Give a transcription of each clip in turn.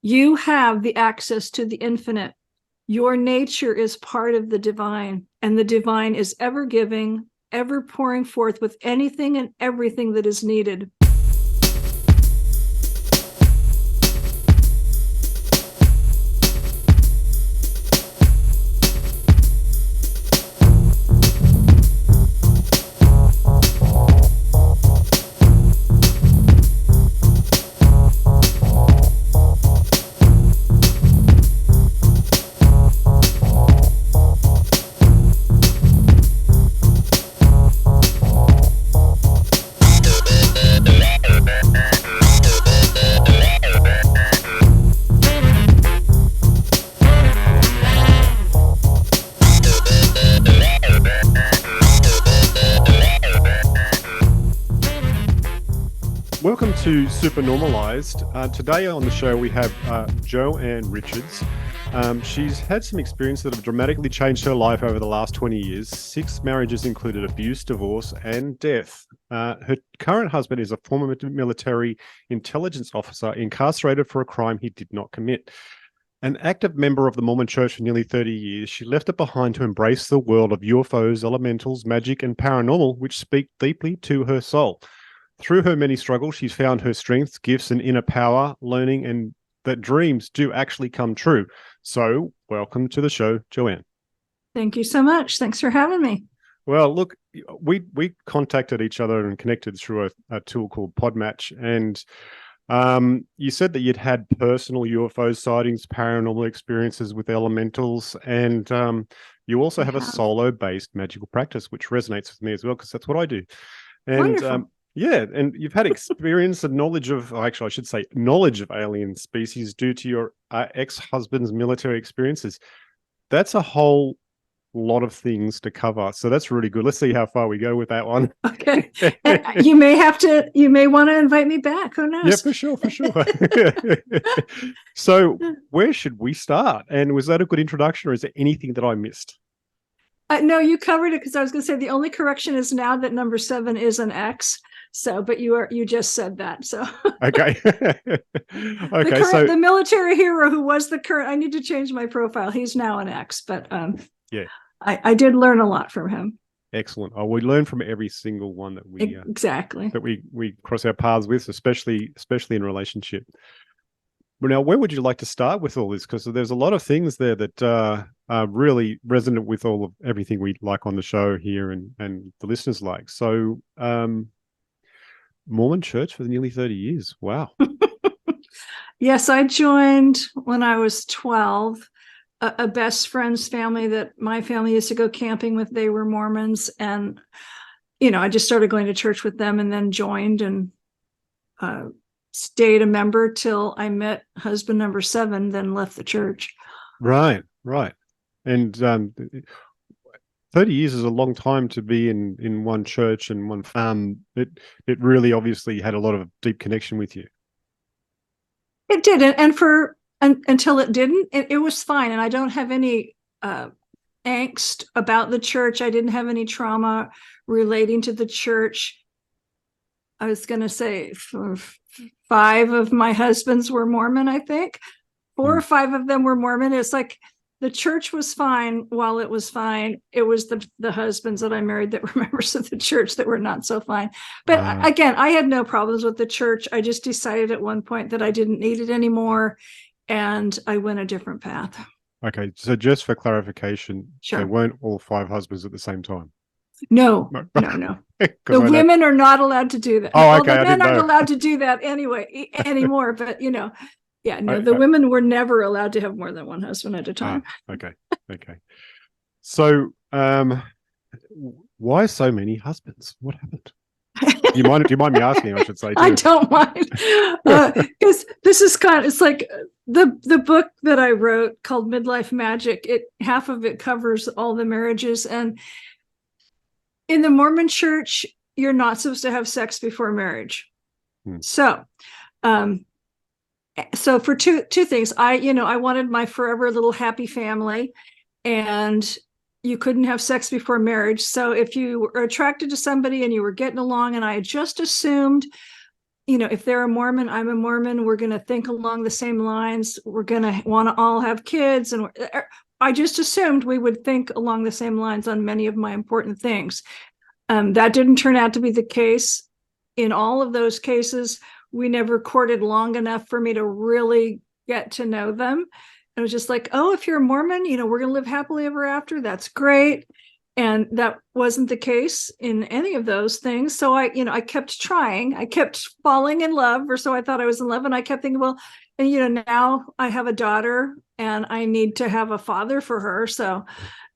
You have the access to the infinite. Your nature is part of the divine, and the divine is ever giving, ever pouring forth with anything and everything that is needed. Welcome to Supernormalized. Today on the show we have Joanne Richards. She's had some experiences that have dramatically changed her life over the last 20 years. 6 marriages included abuse, divorce, and death. Her current husband is a former military intelligence officer incarcerated for a crime he did not commit. An active member of the Mormon Church for nearly 30 years, she left it behind to embrace the world of UFOs, elementals, magic, and paranormal, which speak deeply to her soul. Through her many struggles, she's found her strengths, gifts, and inner power, learning and that dreams do actually come true. So, welcome to the show, Joanne. Thank you so much. Thanks for having me. Well, look, we contacted each other and connected through a tool called Podmatch, and you said that you'd had personal UFO sightings, paranormal experiences with elementals, and you also have a solo-based magical practice, which resonates with me as well, because that's what I do. And yeah, and you've had experience and knowledge of, actually, I should say, knowledge of alien species due to your ex-husband's military experiences. That's a whole lot of things to cover. So that's really good. Let's see how far we go with that one. Okay. You may want to invite me back. Who knows? Yeah, for sure. So where should we start? And was that a good introduction, or is there anything that I missed? No, you covered it, because I was going to say the only correction is now that number 7 is an X. So, but you just said that. So okay. So the military hero who was the current, I need to change my profile. He's now an X, but yeah, I did learn a lot from him. Excellent. Oh, we learn from every single one that we exactly that we cross our paths with, especially in relationship. Well, now, where would you like to start with all this? Because there's a lot of things there that are really resonant with all of everything we like on the show here, and the listeners like. So, Mormon Church for nearly 30 years. Wow. Yes, I joined when I was 12. A best friend's family that my family used to go camping with, they were Mormons, and I just started going to church with them, and then joined and stayed a member till I met husband number 7, then left the church. Right. And 30 years is a long time to be in one church and one farm. It really obviously had a lot of deep connection with you. It did, and until it didn't, it was fine. And I don't have any angst about the church. I didn't have any trauma relating to the church. I was going to say 5 of my husbands were Mormon, I think. 4 or 5 of them were Mormon. It's like the church was fine while it was fine. It was the husbands that I married that were members of the church that were not so fine. But again, I had no problems with the church. I just decided at one point that I didn't need it anymore, and I went a different path. Okay, so just for clarification, sure. They weren't all 5 husbands at the same time? No. The women are not allowed to do that. Oh, okay. The men aren't allowed to do that anymore, but the women were never allowed to have more than one husband at a time. Okay. So, why so many husbands? What happened? Do you mind me asking, I should say, too? I don't mind. Because this is it's like the book that I wrote called Midlife Magic. Half of it covers all the marriages, and in the Mormon church, you're not supposed to have sex before marriage. So for two things, I wanted my forever little happy family, and you couldn't have sex before marriage. So if you were attracted to somebody and you were getting along, and I had just assumed, if they're a Mormon, I'm a Mormon, we're going to think along the same lines. We're going to want to all have kids. And I just assumed we would think along the same lines on many of my important things. That didn't turn out to be the case. In all of those cases, we never courted long enough for me to really get to know them. It was just like, oh, if you're a Mormon, we're going to live happily ever after. That's great. And that wasn't the case in any of those things. So I kept trying. I kept falling in love, or so I thought I was in love. And I kept thinking, well, and now I have a daughter and I need to have a father for her. So,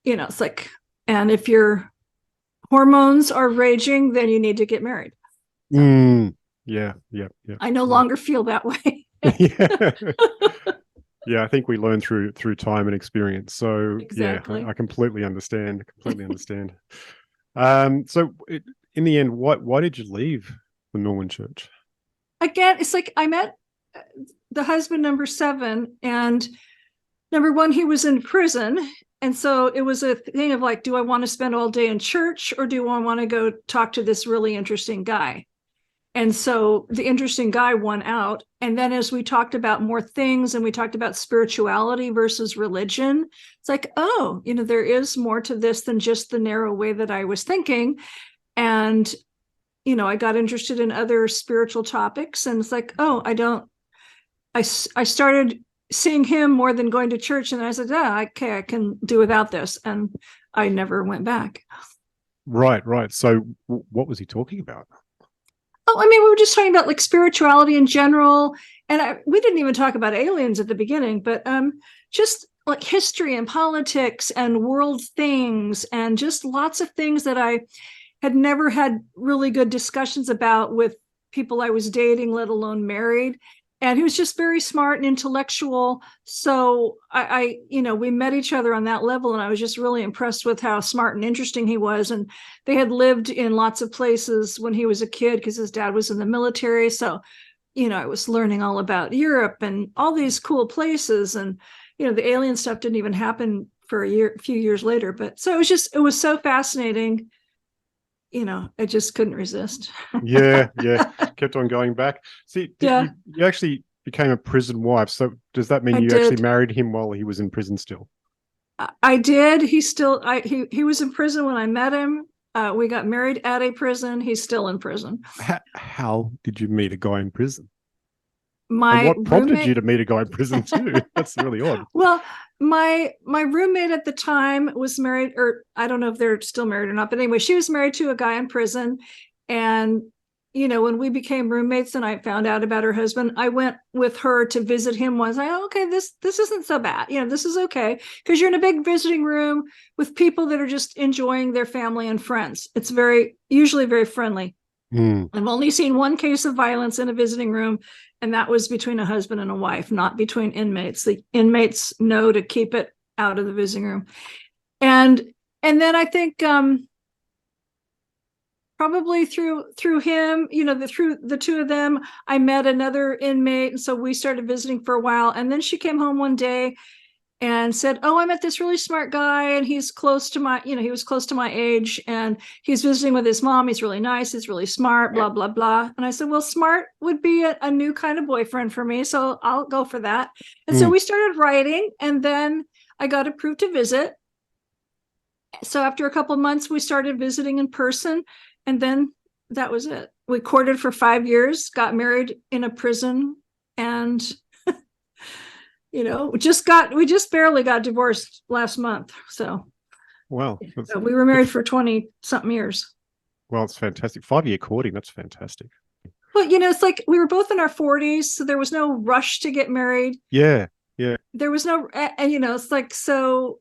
it's like, and if your hormones are raging, then you need to get married. Yeah. I no longer feel that way. Yeah. Yeah, I think we learn through time and experience. So Exactly. yeah, I completely understand. So in the end, why did you leave the Norman Church? Again, it's like I met the husband number 7, and number 1, he was in prison. And so it was a thing of like, do I want to spend all day in church, or do I want to go talk to this really interesting guy? And so the interesting guy won out. And then as we talked about more things and we talked about spirituality versus religion, it's like, oh, there is more to this than just the narrow way that I was thinking. And, I got interested in other spiritual topics. And it's like, oh, I started seeing him more than going to church. And I said, okay, I can do without this. And I never went back. Right. So what was he talking about? Oh, we were just talking about like spirituality in general. And we didn't even talk about aliens at the beginning, but just like history and politics and world things, and just lots of things that I had never had really good discussions about with people I was dating, let alone married. And he was just very smart and intellectual. So we met each other on that level. And I was just really impressed with how smart and interesting he was. And they had lived in lots of places when he was a kid because his dad was in the military. So, I was learning all about Europe and all these cool places. And, the alien stuff didn't even happen for a few years later. But so it was so fascinating. I just couldn't resist. Yeah. Kept on going back. See, you actually became a prison wife. So does that mean you actually married him while he was in prison still? I did. He was in prison when I met him. We got married at a prison. He's still in prison. How did you meet a guy in prison? My what prompted you to meet a guy in prison too? That's really odd. Well, my roommate at the time was married, or I don't know if they're still married or not, but anyway, she was married to a guy in prison. And when we became roommates and I found out about her husband, I went with her to visit him once. Okay, this isn't so bad. This is okay, because you're in a big visiting room with people that are just enjoying their family and friends. It's usually very friendly. I've only seen one case of violence in a visiting room, and that was between a husband and a wife, not between inmates. The inmates know to keep it out of the visiting room. And then I think probably through him, through the two of them, I met another inmate. And so we started visiting for a while. And then she came home one day and said, oh, I met this really smart guy, and he's close to my, he was close to my age, and he's visiting with his mom. He's really nice. He's really smart, blah, blah, blah. And I said, well, smart would be a new kind of boyfriend for me. So I'll go for that. And so we started writing, and then I got approved to visit. So after a couple of months, we started visiting in person, and then that was it. We courted for 5 years, got married in a prison, and we just barely got divorced last month. So, wow. So we were married for 20 something years. Well, it's fantastic. 5-year courting. That's fantastic. But, it's like we were both in our 40s. So there was no rush to get married. Yeah. There was no, and, it's like, so,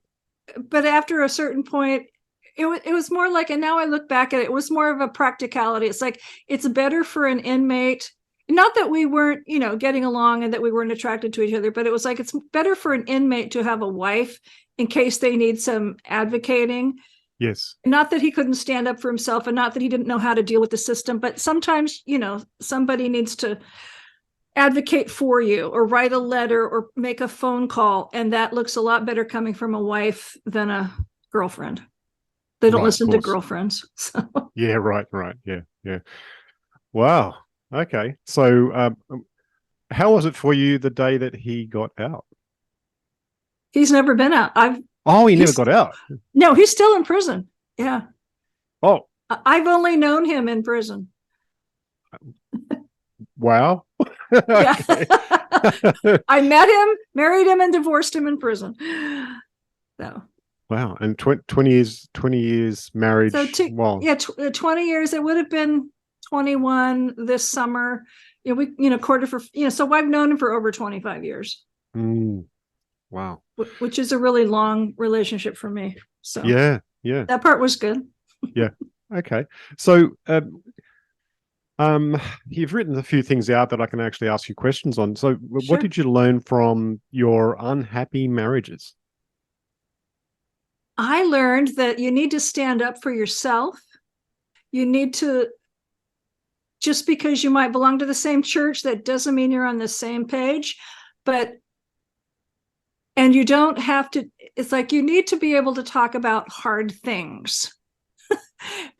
but after a certain point, it was more like, and now I look back at it, it was more of a practicality. It's like, it's better for an inmate. Not that we weren't, getting along and that we weren't attracted to each other, but it was like, it's better for an inmate to have a wife in case they need some advocating. Yes. Not that he couldn't stand up for himself, and not that he didn't know how to deal with the system, but sometimes, somebody needs to advocate for you or write a letter or make a phone call. And that looks a lot better coming from a wife than a girlfriend. They don't listen to girlfriends. So. Yeah, right. Yeah. Wow. Okay. So, how was it for you the day that he got out? He's never been out. Oh, he never He's got out. no, he's still in prison. Yeah. Oh, I've only known him in prison. wow. Yeah. Okay. I met him, married him, and divorced him in prison. So, Wow. And 20 years so marriage. Well, yeah, 20 years. It would have been 21 this summer. Quarter for, so I've known him for over 25 years, mm, wow. which is a really long relationship for me. So Yeah. Yeah. that part was good. Yeah. Okay. So, you've written a few things out that I can actually ask you questions on. So, what Sure. did you learn from your unhappy marriages? I learned that you need to stand up for yourself. You need to, just because you might belong to the same church, that doesn't mean you're on the same page. But, and you don't have to, it's like you need to be able to talk about hard things.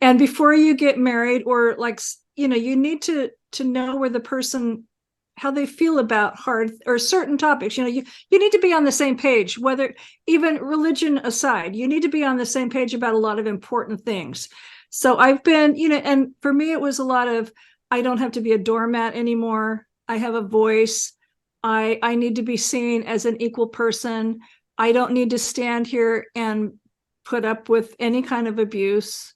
And before you get married, or like, you need to know where the person, how they feel about hard or certain topics. You need to be on the same page, whether, even religion aside, you need to be on the same page about a lot of important things. So I've been, and for me it was a lot of, I don't have to be a doormat anymore. I have a voice. I need to be seen as an equal person. I don't need to stand here and put up with any kind of abuse.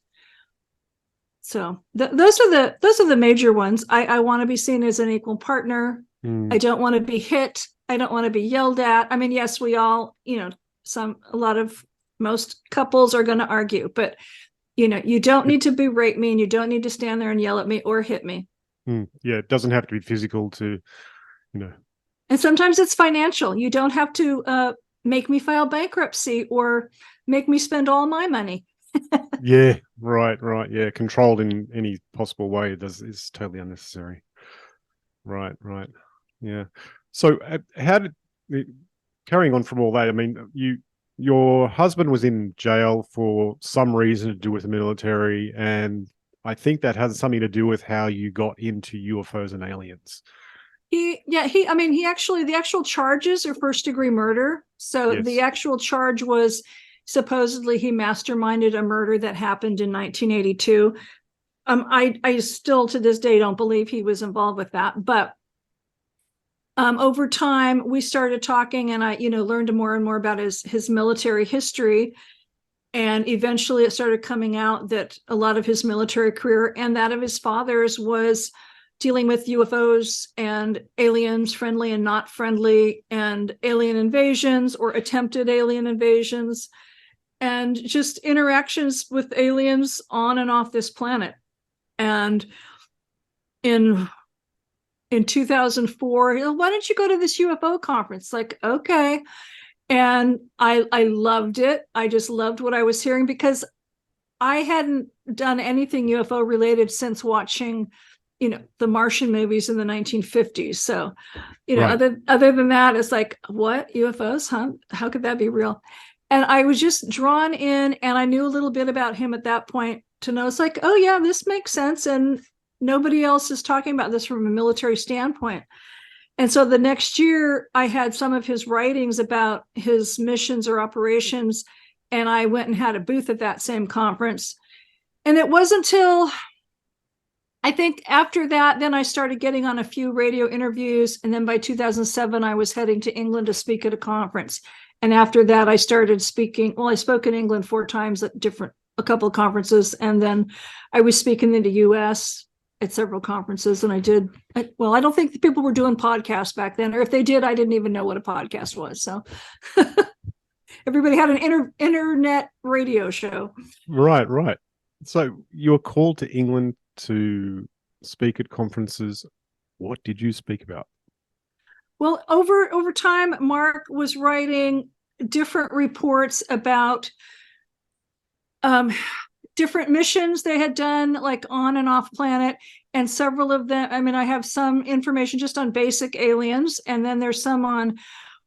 So those are the major ones. I want to be seen as an equal partner. I don't want to be hit. I don't want to be yelled at. I mean, yes, we all, most couples are going to argue, but you don't need to berate me, and you don't need to stand there and yell at me or hit me. Yeah, it doesn't have to be physical to, And sometimes it's financial. You don't have to make me file bankruptcy or make me spend all my money. Yeah, right. Yeah, controlled in any possible way is totally unnecessary. Right. Yeah. So, how did carrying on from all that? I mean, your husband was in jail for some reason to do with the military, and I think that has something to do with how you got into UFOs and aliens. He actually, the actual charges are first degree murder. So Yes. the actual charge was, supposedly he masterminded a murder that happened in 1982. I still to this day don't believe he was involved with that, but over time we started talking, and I learned more and more about his military history, and eventually it started coming out that a lot of his military career and that of his father's was dealing with UFOs and aliens, friendly and not friendly, and alien invasions or attempted alien invasions, and just interactions with aliens on and off this planet. And in 2004, why don't you go to this UFO conference? Like, okay. And I loved it. I just loved what I was hearing, because I hadn't done anything UFO related since watching, the Martian movies in the 1950s. So, Right. other than that, it's like, what, UFOs, huh? How could that be real? And I was just drawn in, and I knew a little bit about him at that point to know it's like, oh yeah, this makes sense. And nobody else is talking about this from a military standpoint. And so the next year I had some of his writings about his missions or operations, and I went and had a booth at that same conference. And it wasn't until, I think after that, then I started getting on a few radio interviews. And then by 2007, I was heading to England to speak at a conference. And after that, I started speaking. Well, I spoke in England 4 times at a couple of conferences. And then I was speaking in the US at several conferences. And I don't think the people were doing podcasts back then, or if they did, I didn't even know what a podcast was. So everybody had an internet radio show. Right. So you were called to England to speak at conferences. What did you speak about? Well, over time, Mark was writing different reports about different missions they had done, like on and off planet. And several of them, I mean, I have some information just on basic aliens, and then there's some on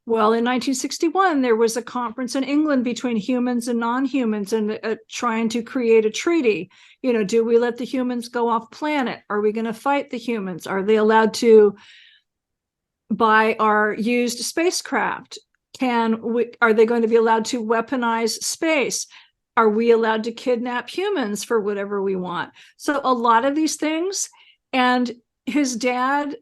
Well, in 1961, there was a conference in England between humans and non-humans and trying to create a treaty. Do we let the humans go off planet? Are we going to fight the humans? Are they allowed to buy our used spacecraft? Are they going to be allowed to weaponize space? Are we allowed to kidnap humans for whatever we want? So a lot of these things. And his dad,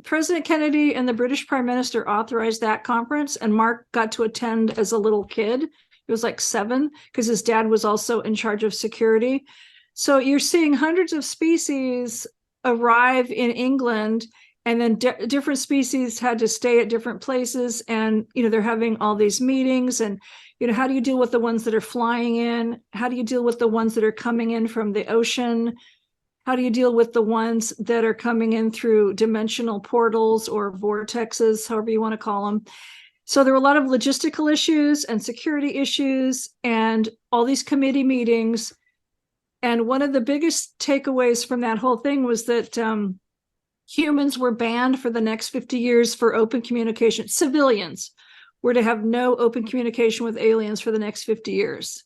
President Kennedy and the British Prime Minister authorized that conference, and Mark got to attend as a little kid. He was like 7 because his dad was also in charge of security. So you're seeing hundreds of species arrive in England, and then different species had to stay at different places. And, they're having all these meetings, and, how do you deal with the ones that are flying in? How do you deal with the ones that are coming in from the ocean? How do you deal with the ones that are coming in through dimensional portals or vortexes, however you want to call them? So there were a lot of logistical issues and security issues and all these committee meetings. And one of the biggest takeaways from that whole thing was that humans were banned for the next 50 years for open communication. Civilians were to have no open communication with aliens for the next 50 years.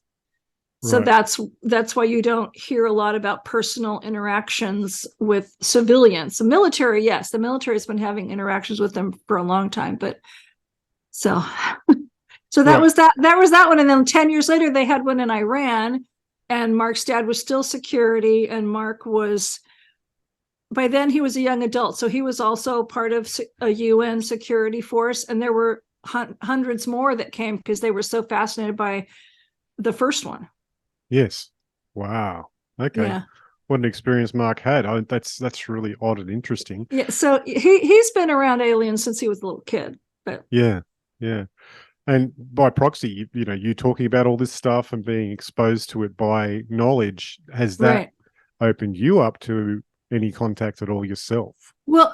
So Right. that's why you don't hear a lot about personal interactions with civilians. The military, yes, the military has been having interactions with them for a long time, but so that Right. was that one. And then 10 years later, they had one in Iran, and Mark's dad was still security, and Mark was, by then he was a young adult, so he was also part of a UN security force, and there were hundreds more that came because they were so fascinated by the first one. Yes. Wow. Okay. Yeah. What an experience Mark had. That's really odd and interesting. Yeah, so he's been around aliens since he was a little kid. But Yeah. Yeah. And by proxy, you talking about all this stuff and being exposed to it by knowledge, has that right. opened you up to any contact at all yourself? Well,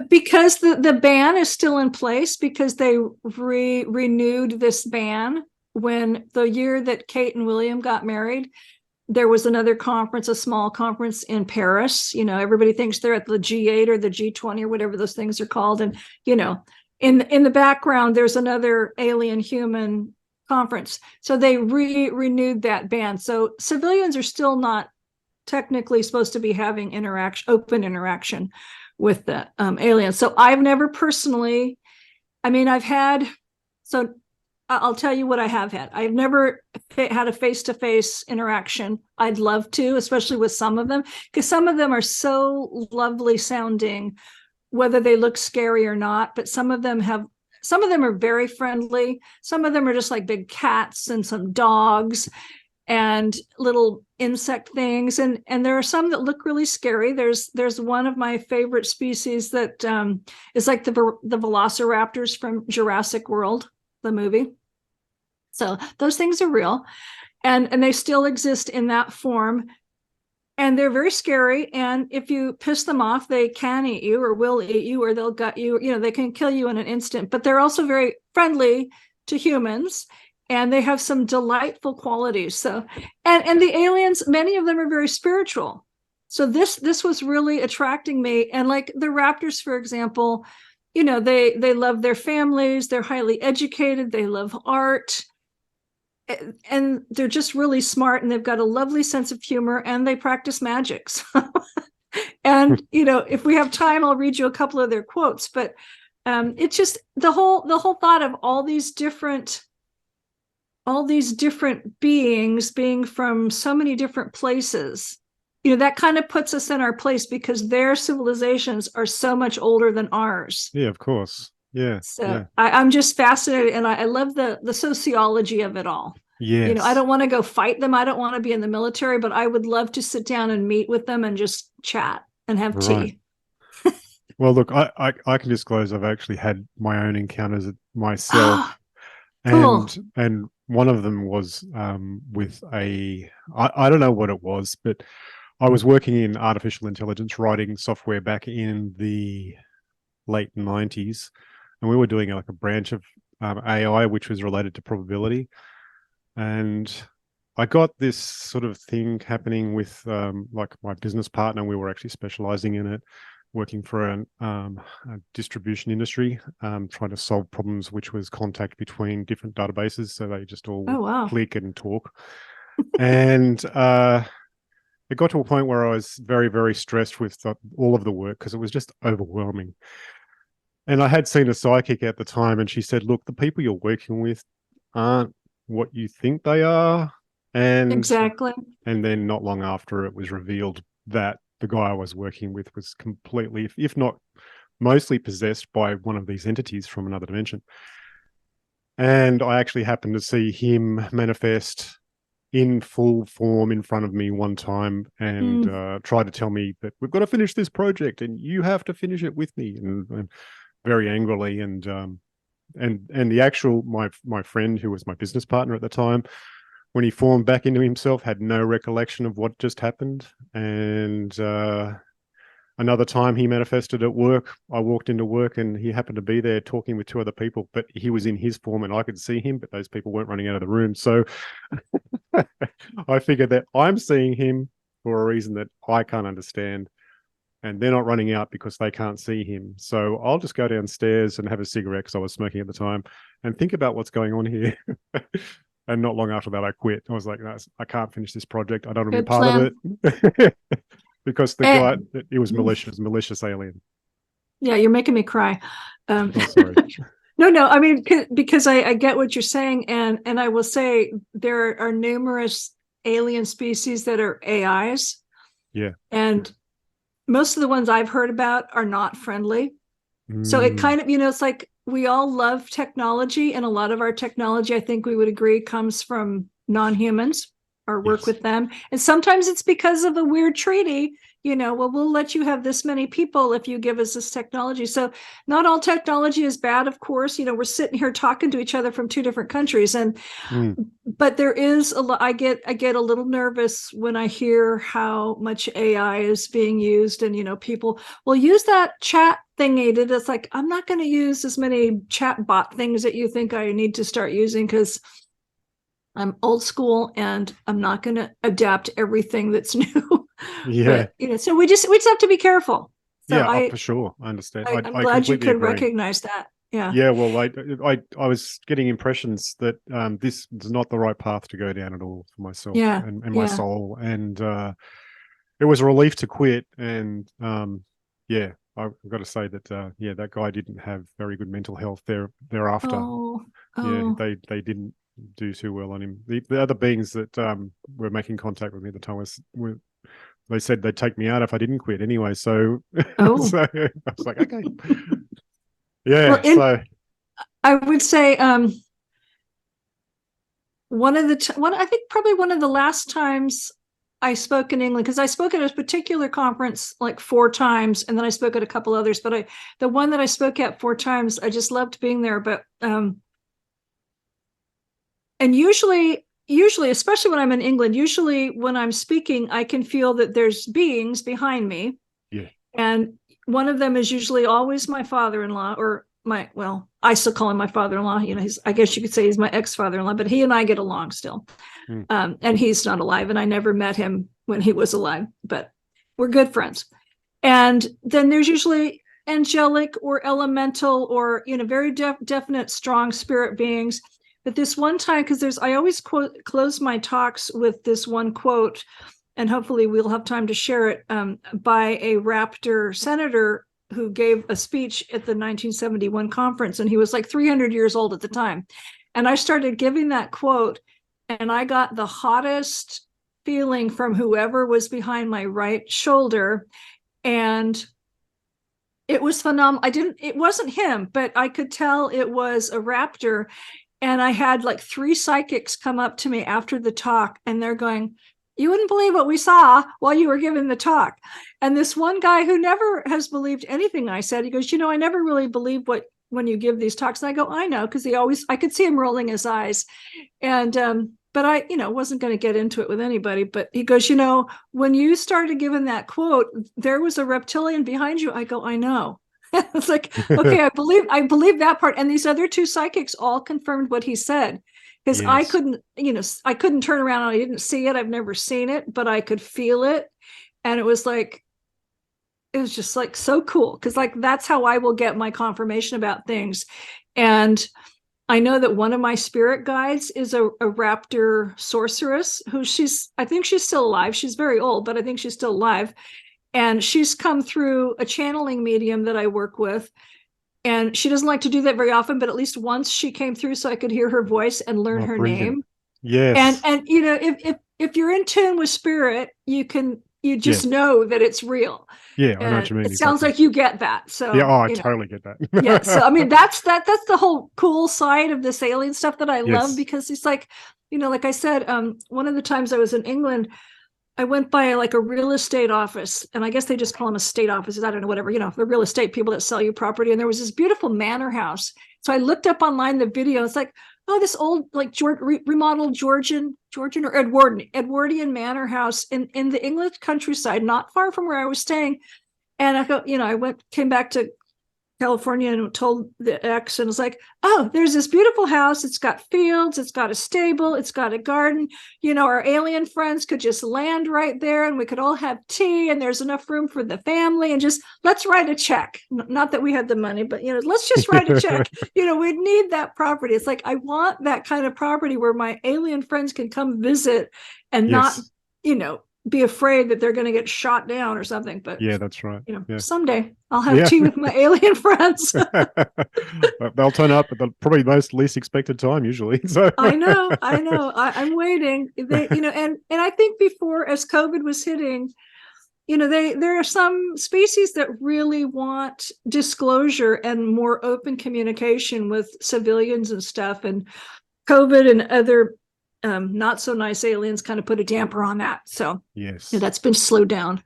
because the ban is still in place, because they renewed this ban when the year that Kate and William got married, there was another conference, a small conference in Paris. Everybody thinks they're at the G8 or the G20 or whatever those things are called. And, in the background, there's another alien human conference. So they renewed that ban. So civilians are still not technically supposed to be having open interaction with the aliens. So I've never personally, I've had, so I'll tell you what I have had. I've never had a face-to-face interaction. I'd love to, especially with some of them, because some of them are so lovely sounding, whether they look scary or not. But some of them are very friendly. Some of them are just like big cats and some dogs and little insect things. And there are some that look really scary. There's one of my favorite species that is like the velociraptors from Jurassic World, the movie. So those things are real, and they still exist in that form, and they're very scary. And if you piss them off, they can eat you or will eat you, or they'll gut you. They can kill you in an instant, but they're also very friendly to humans, and they have some delightful qualities. So, and the aliens, many of them are very spiritual. So this was really attracting me. And like the raptors, for example, they love their families, they're highly educated, they love art, and they're just really smart, and they've got a lovely sense of humor, and they practice magic. And if we have time, I'll read you a couple of their quotes. But it's just the whole thought of all these different beings being from so many different places, that kind of puts us in our place, because their civilizations are so much older than ours. Yeah, of course. Yeah. So Yeah. I'm just fascinated, and I love the sociology of it all. I Yes. don't want to go fight them. I don't want to be in the military, but I would love to sit down and meet with them and just chat and have Right. tea. Well, look, I can disclose I've actually had my own encounters myself, Oh, cool. and one of them was with I don't know what it was, but I was working in artificial intelligence writing software back in the late 90s, and we were doing like a branch of AI which was related to probability, and I got this sort of thing happening with like my business partner. We were actually specializing in it, working for a distribution industry, trying to solve problems, which was contact between different databases. So they just all Oh, wow. click and talk. And it got to a point where I was very, very stressed with all of the work because it was just overwhelming. And I had seen a psychic at the time, and she said, look, the people you're working with aren't what you think they are. Exactly. And then not long after, it was revealed that the guy I was working with was completely, if not mostly, possessed by one of these entities from another dimension. And I actually happened to see him manifest in full form in front of me one time and tried to tell me that we've got to finish this project and you have to finish it with me, and very angrily. And the actual my friend, who was my business partner at the time, when he formed back into himself, had no recollection of what just happened. And another time he manifested at work. I walked into work and he happened to be there talking with two other people, but he was in his form and I could see him, but those people weren't running out of the room. So I figured that I'm seeing him for a reason that I can't understand, and they're not running out because they can't see him. So I'll just go downstairs and have a cigarette, because I was smoking at the time, and think about what's going on here. And not long after that, I quit. I was like, no, I can't finish this project. I don't want to be part of it. Because the guy, it was malicious alien. Yeah, you're making me cry. Oh, sorry. No, I mean, because I get what you're saying. And I will say there are numerous alien species that are AIs. Yeah. And most of the ones I've heard about are not friendly. So it kind of, it's like we all love technology, and a lot of our technology, I think we would agree, comes from non-humans or work with them. And sometimes it's because of a weird treaty, well, we'll let you have this many people if you give us this technology. So not all technology is bad, of course. We're sitting here talking to each other from two different countries. And but there is a lot, I get a little nervous when I hear how much AI is being used, and people will use that chat thingy. It's like, I'm not going to use as many chat bot things that you think I need to start using, because I'm old school and I'm not going to adapt everything that's new. Yeah. But, so we just have to be careful. So yeah, for sure. I understand. I'm I glad you could agree. recognize that. Yeah. Yeah. Well, I was getting impressions that this is not the right path to go down at all for myself and my soul. And it was a relief to quit. And yeah, I've got to say that that guy didn't have very good mental health thereafter. Yeah, they didn't do too well on him. The other beings that were making contact with me at the time they said they'd take me out if I didn't quit anyway. So, so I was like, okay. Yeah. So I would say I think probably one of the last times I spoke in England, because I spoke at a particular conference like 4 times, and then I spoke at a couple others, but the one that I spoke at 4 times, I just loved being there. But and usually, especially when I'm in England, usually when I'm speaking, I can feel that there's beings behind me. Yeah. And one of them is usually always my father-in-law, or I still call him my father-in-law. I guess you could say he's my ex-father-in-law, but he and I get along still. And he's not alive, and I never met him when he was alive, but we're good friends. And then there's usually angelic or elemental or, very definite, strong spirit beings. But this one time, because I always close my talks with this one quote, and hopefully we'll have time to share it, by a Raptor senator who gave a speech at the 1971 conference, and he was like 300 years old at the time. And I started giving that quote, and I got the hottest feeling from whoever was behind my right shoulder. And it was phenomenal. It wasn't him, but I could tell it was a Raptor. And I had like 3 psychics come up to me after the talk, and they're going, "You wouldn't believe what we saw while you were giving the talk." And this one guy who never has believed anything I said, he goes, "I never really believe when you give these talks." And I go, "I know," because I could see him rolling his eyes. And but I wasn't going to get into it with anybody. But he goes, "When you started giving that quote, there was a reptilian behind you." I go, "I know." It's like, okay, I believe that part. And these other 2 psychics all confirmed what he said, because I couldn't turn around, and I didn't see it. I've never seen it, but I could feel it. And it was like, it was just like so cool, because like that's how I will get my confirmation about things. And I know that one of my spirit guides is a raptor sorceress who I think she's still alive. She's very old, but I think she's still alive. And she's come through a channeling medium that I work with. And she doesn't like to do that very often, but at least once she came through so I could hear her voice and learn her brilliant. name. Yes. And you know, if you're in tune with spirit, you just know that it's real. Yeah, I know what And you mean. it sounds Exactly. like you get that. So Yeah, I you know, totally get that. yeah. So I mean, that's the whole cool side of this alien stuff that I love, Yes. because it's like, you know, like I said, one of the times I was in England, I went by like a real estate office, and I guess they just call them estate offices. I don't know, whatever, you know, the real estate people that sell you property. And there was this beautiful manor house. So I looked up online the video. It's like, oh, this old, like remodeled Georgian or Edwardian manor house in the English countryside, not far from where I was staying. And I go, you know, came back to California and told the ex, and was like, oh, there's this beautiful house. It's got fields, it's got a stable, it's got a garden. You know, our alien friends could just land right there and we could all have tea, and there's enough room for the family, and just let's write a check. Not that we had the money, but you know, let's just write a check. You know, we'd need that property. It's like, I want that kind of property where my alien friends can come visit and not, you know, be afraid that they're going to get shot down or something. But yeah, that's right. You know, Yeah. someday I'll have tea with my alien friends. They'll turn up at the probably most least expected time usually. So I know. I'm waiting. They, you know, and I think before, as COVID was hitting, you know, there are some species that really want disclosure and more open communication with civilians and stuff. And COVID and other not so nice aliens kind of put a damper on that. So yes, you know, that's been slowed down.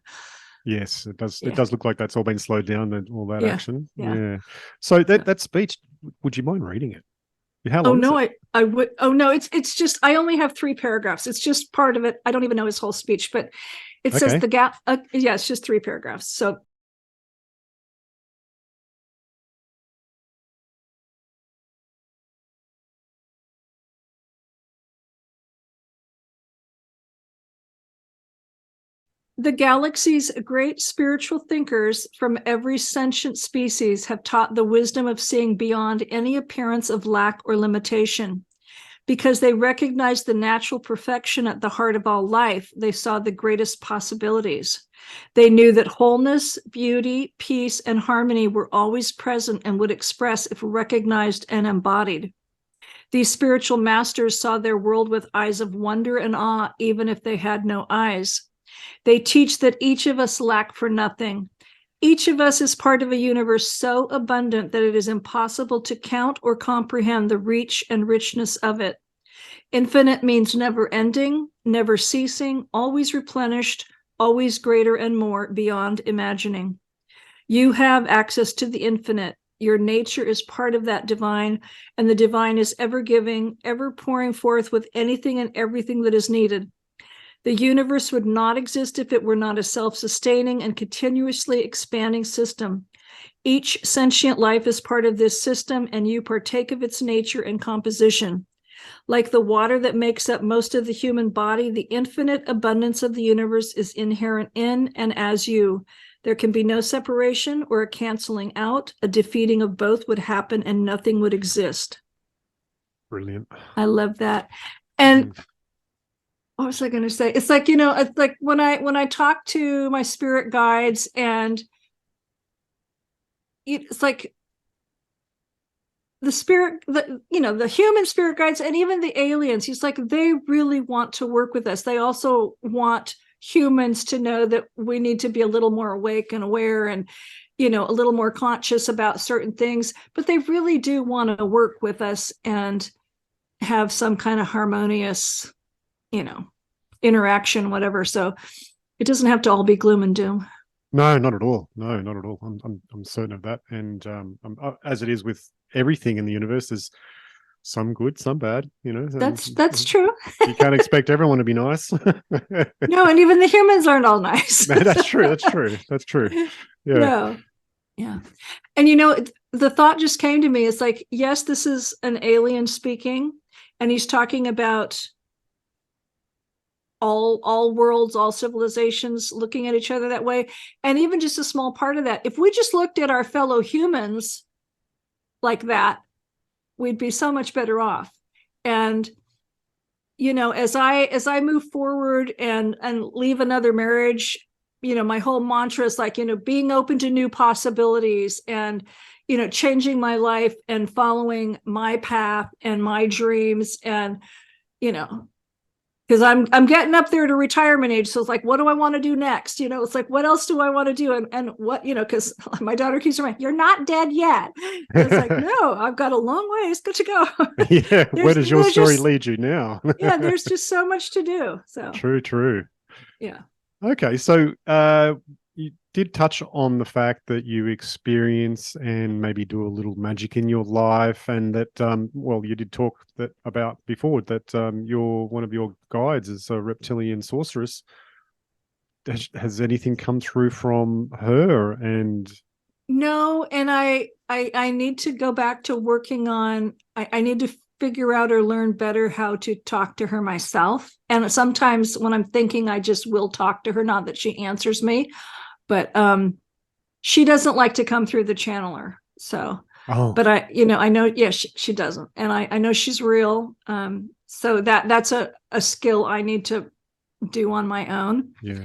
Yes, it does. Yeah. It does look like that's all been slowed down. All that action. Yeah. Yeah. So that speech, would you mind reading it? How long? Oh no, I would. Oh no, it's just, I only have 3 paragraphs. It's just part of it. I don't even know his whole speech, but it says the gap. Yeah, it's just 3 paragraphs. So. The galaxy's great spiritual thinkers from every sentient species have taught the wisdom of seeing beyond any appearance of lack or limitation. Because they recognized the natural perfection at the heart of all life, they saw the greatest possibilities. They knew that wholeness, beauty, peace, and harmony were always present and would express if recognized and embodied. These spiritual masters saw their world with eyes of wonder and awe, even if they had no eyes. They teach that each of us lack for nothing. Each of us is part of a universe so abundant that it is impossible to count or comprehend the reach and richness of it. Infinite means never ending, never ceasing, always replenished, always greater and more beyond imagining. You have access to the infinite. Your nature is part of that divine, and the divine is ever giving, ever pouring forth with anything and everything that is needed. The universe would not exist if it were not a self-sustaining and continuously expanding system. Each sentient life is part of this system, and you partake of its nature and composition. Like the water that makes up most of the human body, the infinite abundance of the universe is inherent in and as you. There can be no separation or a canceling out. A defeating of both would happen and nothing would exist. Brilliant. I love that. And what was I going to say? It's like, you know, it's like when I talk to my spirit guides, and it's like the spirit, the human spirit guides, and even the aliens, he's like, they really want to work with us. They also want humans to know that we need to be a little more awake and aware, and, you know, a little more conscious about certain things, but they really do want to work with us and have some kind of harmonious, you know, interaction, whatever. So it doesn't have to all be gloom and doom. No, not at all. No, not at all. I'm certain of that. And as it is with everything in the universe, there's some good, some bad. You know, that's true. You can't expect everyone to be nice. No, and even the humans aren't all nice. No, that's true. That's true. That's true. Yeah. No. Yeah. And you know, the thought just came to me. It's like, yes, this is an alien speaking, and he's talking about all worlds, all civilizations looking at each other that way. And even just a small part of that, if we just looked at our fellow humans like that, we'd be so much better off. And as I move forward and leave another marriage, my whole mantra is like, being open to new possibilities and changing my life and following my path and my dreams. And because I'm getting up there to retirement age, so it's like, what do I want to do next? It's like, what else do I want to do? And what, because my daughter keeps saying, you're not dead yet. And it's like, no, I've got a long ways to go. Yeah, where does your story lead you now? Yeah, there's just so much to do. So true. Yeah. Okay, so you did touch on the fact that you experience and maybe do a little magic in your life, and that you did talk about before that one of your guides is a reptilian sorceress. Has anything come through from her? And no, and I need to go back to working on. I need to figure out or learn better how to talk to her myself. And sometimes when I'm thinking, I just will talk to her, not that she answers me. But she doesn't like to come through the channeler. So, but I know, yeah, she doesn't. And I know she's real. So that's a skill I need to do on my own. Yeah.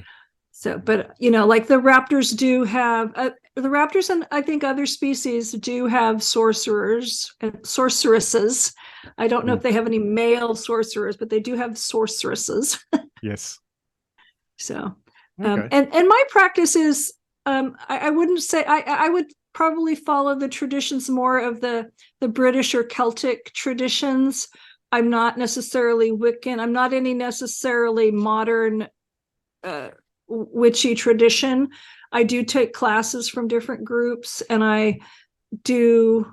So, but, like the raptors do have, the raptors and I think other species do have sorcerers and sorceresses. I don't know if they have any male sorcerers, but they do have sorceresses. Yes. So, okay. And my practice is, I wouldn't say, I would probably follow the traditions more of the British or Celtic traditions. I'm not necessarily Wiccan. I'm not any necessarily modern witchy tradition. I do take classes from different groups, and I do,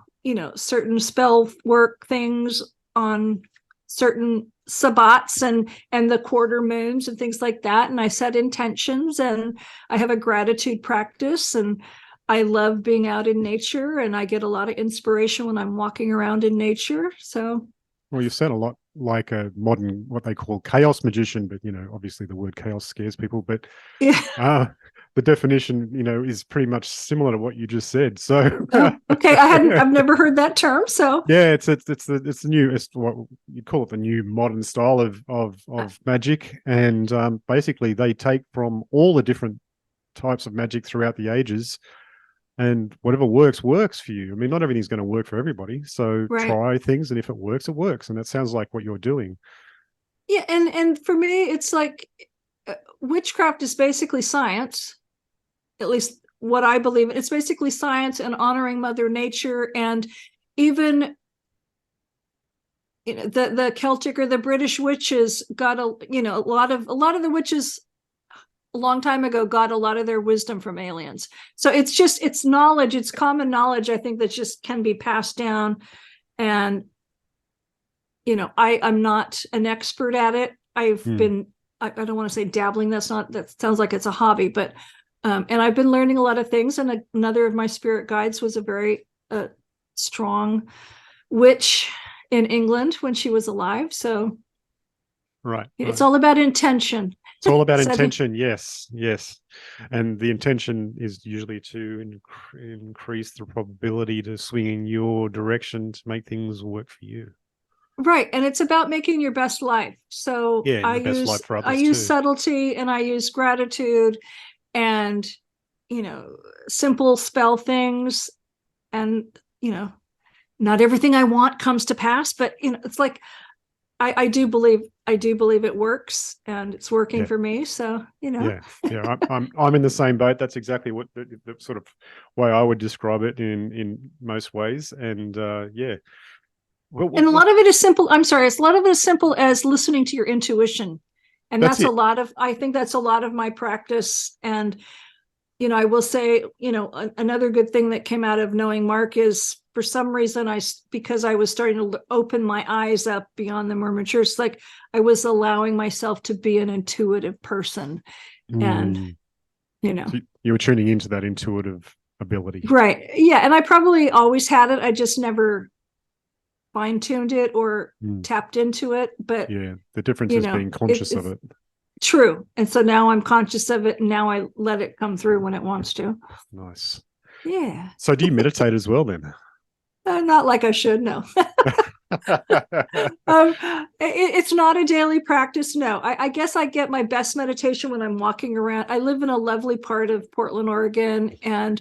certain spell work things on certain sabbats and the quarter moons and things like that. And I set intentions, and I have a gratitude practice, and I love being out in nature, and I get a lot of inspiration when I'm walking around in nature. So, well, you sound a lot like a modern, what they call chaos magician, but obviously the word chaos scares people, but yeah. The definition, is pretty much similar to what you just said. So, okay, I've never heard that term. So yeah, it's the new, it's what you call it, the new modern style of magic, and basically they take from all the different types of magic throughout the ages, and whatever works for you. I mean, not everything's going to work for everybody, so right. Try things, and if it works, it works, and that sounds like what you're doing. Yeah, and for me, it's like witchcraft is basically science. At least what I believe. It's basically science and honoring Mother Nature. And even the Celtic or the British witches got a lot of the witches a long time ago got a lot of their wisdom from aliens. So it's knowledge, it's common knowledge, I think, that just can be passed down. And I'm not an expert at it. I've been, I don't want to say dabbling, that sounds like it's a hobby, but and I've been learning a lot of things. And another of my spirit guides was a very strong witch in England when she was alive. So right. It's all about intention. It's all about intention. Yes. And the intention is usually to increase the probability to swing in your direction to make things work for you. Right. And it's about making your best life. So yeah, I use subtlety, and I use gratitude, and simple spell things, and not everything I want comes to pass, but it's like I do believe it works, and it's working for me. So yeah I'm in the same boat. That's exactly what the sort of way I would describe it in most ways. And and a lot of it is simple. I'm sorry, it's a lot of it is simple as listening to your intuition. And that's I think that's a lot of my practice. And, I will say, another good thing that came out of knowing Mark is, for some reason, because I was starting to open my eyes up beyond the more mature, it's like I was allowing myself to be an intuitive person. And, so you were tuning into that intuitive ability. Right. Yeah. And I probably always had it. I just never fine-tuned it or tapped into it. But yeah, the difference is being conscious of it. True. And so now I'm conscious of it, and now I let it come through when it wants to. Nice. Yeah. So do you meditate as well then? Not like I should, no. It's not a daily practice. No, I guess I get my best meditation when I'm walking around. I live in a lovely part of Portland, Oregon, and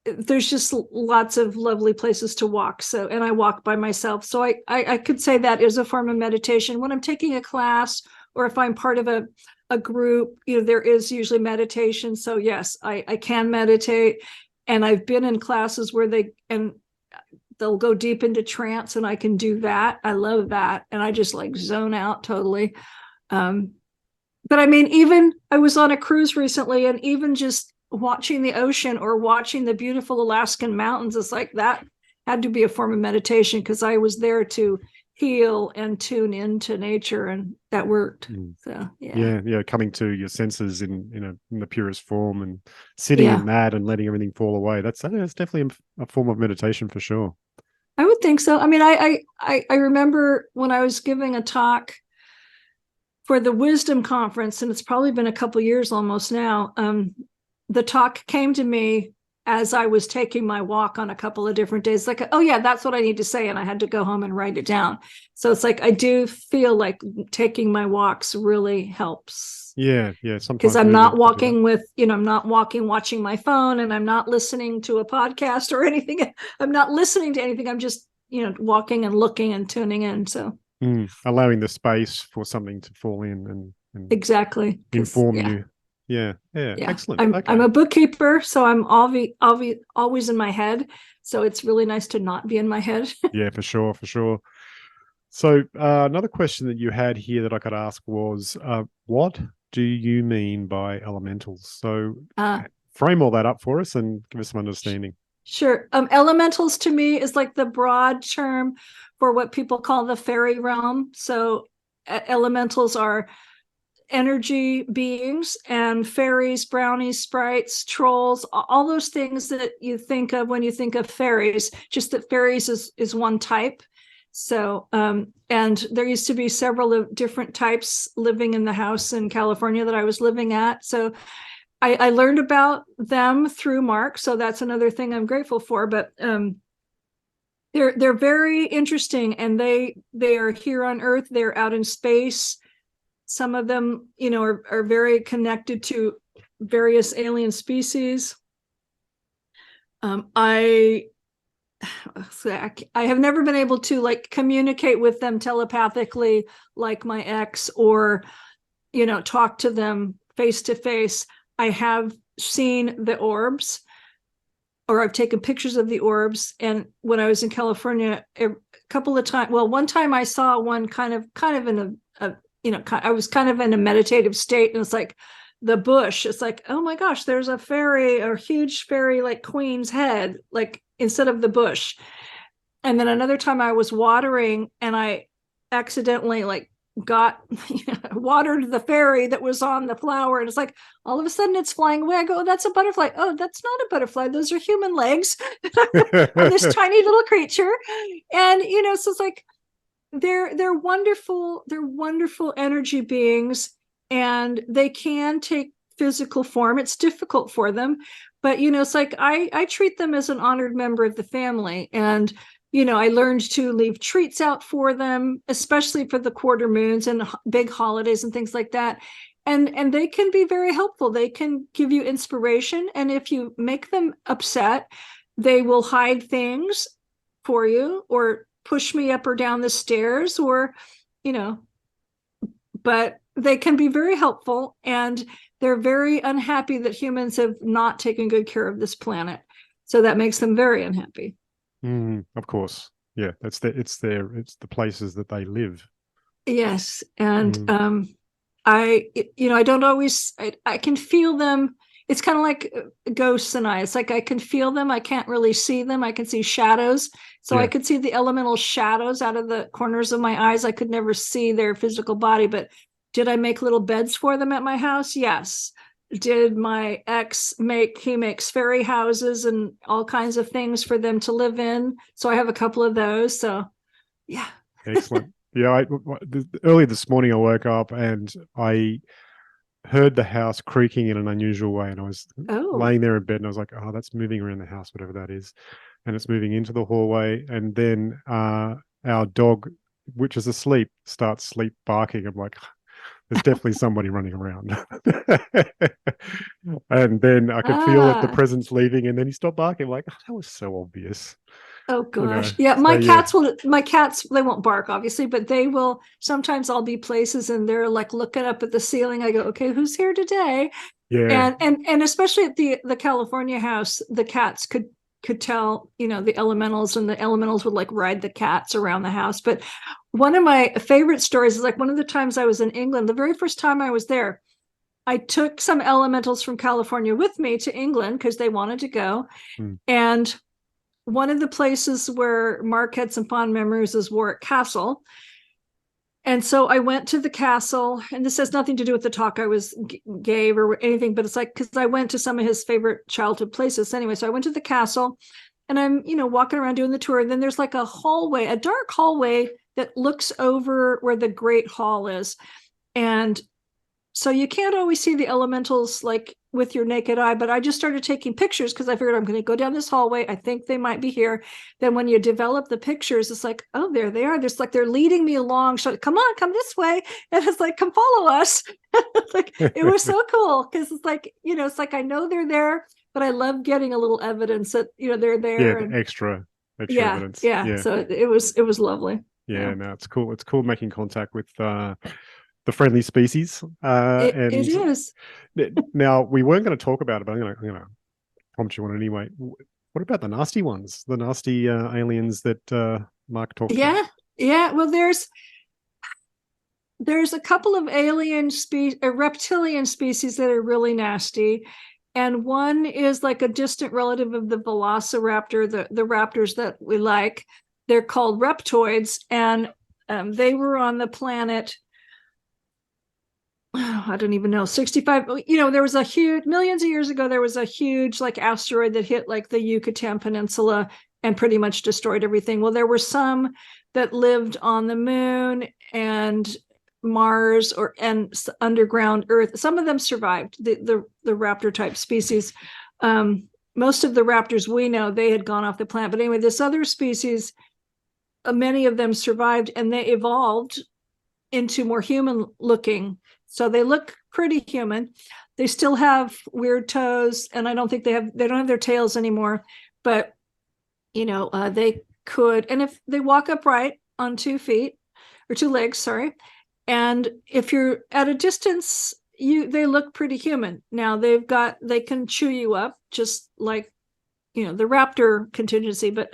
there's just lots of lovely places to walk. So, and I walk by myself. So I could say that is a form of meditation. When I'm taking a class or if I'm part of a group, there is usually meditation. So yes, I can meditate. And I've been in classes where they'll go deep into trance, and I can do that. I love that. And I just like zone out totally. But I mean, even I was on a cruise recently, and even just watching the ocean or watching the beautiful Alaskan mountains, it's like that had to be a form of meditation, because I was there to heal and tune into nature, and that worked. So yeah, coming to your senses in the purest form, and sitting in that and letting everything fall away. That's definitely a form of meditation for sure. I would think so. I mean, I remember when I was giving a talk for the Wisdom Conference, and it's probably been a couple years almost now. The talk came to me as I was taking my walk on a couple of different days, like, oh yeah, that's what I need to say. And I had to go home and write it down. So it's like, I do feel like taking my walks really helps. Yeah. Sometimes because I'm not walking I'm not walking, watching my phone, and I'm not listening to a podcast or anything. I'm not listening to anything. I'm just, walking and looking and tuning in. So allowing the space for something to fall in and exactly inform you. Yeah. Excellent. I'm a bookkeeper, so I'm always in my head. So it's really nice to not be in my head. Yeah, for sure. So another question that you had here that I could ask was, what do you mean by elementals? So frame all that up for us and give us some understanding. Sure. Elementals to me is like the broad term for what people call the fairy realm. So elementals are energy beings, and fairies, brownies, sprites, trolls, all those things that you think of when you think of fairies, just that fairies is one type. So and there used to be several of different types living in the house in California that I was living at. So I learned about them through Mark. So that's another thing I'm grateful for. But they're very interesting, and they are here on Earth. They're out in space. Some of them, are very connected to various alien species. I have never been able to communicate with them telepathically like my ex, or, talk to them face to face. I have seen the orbs, or I've taken pictures of the orbs. And when I was in California, a couple of times, one time I saw one kind of in I was kind of in a meditative state, and it's like the bush. It's like, oh my gosh, there's a fairy, a huge fairy, like queen's head, like instead of the bush. And then another time I was watering, and I accidentally got watered the fairy that was on the flower, and it's like all of a sudden it's flying away. I go, oh, that's a butterfly. Oh, that's not a butterfly. Those are human legs on this tiny little creature. And so it's like, they're wonderful energy beings, and they can take physical form. It's difficult for them, but it's like I treat them as an honored member of the family. And I learned to leave treats out for them, especially for the quarter moons and big holidays and things like that. And they can be very helpful. They can give you inspiration, and if you make them upset, they will hide things for you, or push me up or down the stairs, or, but they can be very helpful, and they're very unhappy that humans have not taken good care of this planet. So that makes them very unhappy. Of course. Yeah. It's the places that they live. Yes. And I don't always, I can feel them. It's kind of like ghosts and I. It's like I can feel them. I can't really see them. I can see shadows. So I could see the elemental shadows out of the corners of my eyes. I could never see their physical body. But did I make little beds for them at my house? Yes. Did my ex makes fairy houses and all kinds of things for them to live in. So I have a couple of those. So yeah. Excellent. Yeah. Early this morning I woke up, and I heard the house creaking in an unusual way, and I was Oh. laying there in bed, and I was like, "Oh, that's moving around the house, whatever that is," and it's moving into the hallway, and then our dog, which is asleep, starts sleep barking. I'm like, "There's definitely somebody running around," and then I could feel it, the Ah. presence leaving, and then he stopped barking. I'm like, oh, that was so obvious, Oh you know. gosh. Yeah, So yeah, my cats, they won't bark obviously, but they will sometimes. I'll be places and they're like looking up at the ceiling. I go, "Okay, who's here today?" yeah, And especially at the California house, the cats could tell, the elementals, and the elementals would like ride the cats around the house. But one of my favorite stories is like one of the times I was in England, the very first time I was there, I took some elementals from California with me to England because they wanted to go. mm, And one of the places where Mark had some fond memories is Warwick Castle. And so I went to the castle, and this has nothing to do with the talk I was gave or anything, but it's like, because I went to some of his favorite childhood places anyway. So I went to the castle, and I'm, walking around doing the tour. And then there's like a hallway, a dark hallway that looks over where the Great Hall is. And so you can't always see the elementals like with your naked eye, but I just started taking pictures because I figured I'm going to go down this hallway. I think they might be here. Then when you develop the pictures, it's like, oh, there they are. There's like they're leading me along. So come on, come this way. And it's like, come follow us. Like it was so cool because it's like, it's like I know they're there, but I love getting a little evidence that they're yeah, there. the And extra yeah, evidence. yeah. Yeah, So it was lovely. yeah. Yeah. No, it's cool. It's cool making contact with the friendly species. It And is. now we weren't going to talk about it, but I'm gonna prompt you on it anyway. What about the nasty ones? The nasty aliens that Mark talked about? Yeah. Yeah. Well, there's a couple of alien species, reptilian species that are really nasty. And one is like a distant relative of the velociraptor, the raptors that we like. They're called reptoids. And they were on the planet, I don't even know, 65. There was a huge, millions of years ago, there was a huge like asteroid that hit like the Yucatan Peninsula and pretty much destroyed everything. Well, there were some that lived on the moon and Mars and underground Earth. Some of them survived, the raptor type species. Most of the raptors we know, they had gone off the planet. But anyway, this other species, many of them survived and they evolved into more human looking. So they look pretty human. They still have weird toes, and I don't think they don't have their tails anymore. But they could, and if they walk upright on 2 feet or 2 legs, sorry. And if you're at a distance, they look pretty human. Now they can chew you up just like the raptor contingency, but